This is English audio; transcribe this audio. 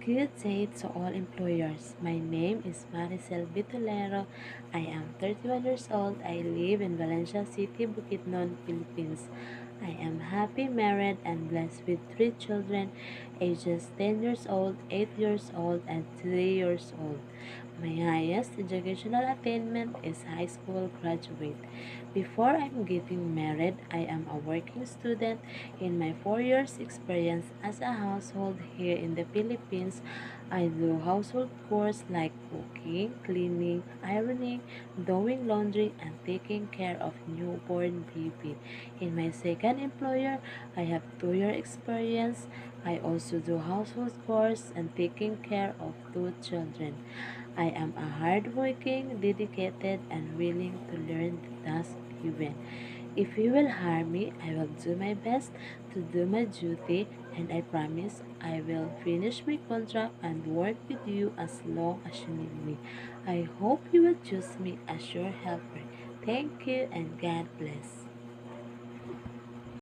Good day to all employers. My name is Maricel Bitolero. I am 31 years old. I live in Valencia City, Bukidnon, Philippines. I am happy, married, and blessed with three children, ages 10 years old, 8 years old, and 3 years old. My highest educational attainment is high school graduate. Before I'm getting married, I am a working student. In my 4 years experience as a household here in the Philippines, I do household chores like cooking, cleaning, ironing, doing laundry, and taking care of newborn baby. In my second employer, I have 2 year experience. I also do household chores and taking care of two children. I am a hardworking, dedicated, and willing to learn the task given. If you will hire me, I will do my best to do my duty, and I promise I will finish my contract and work with you as long as you need me. I hope you will choose me as your helper. Thank you and God bless.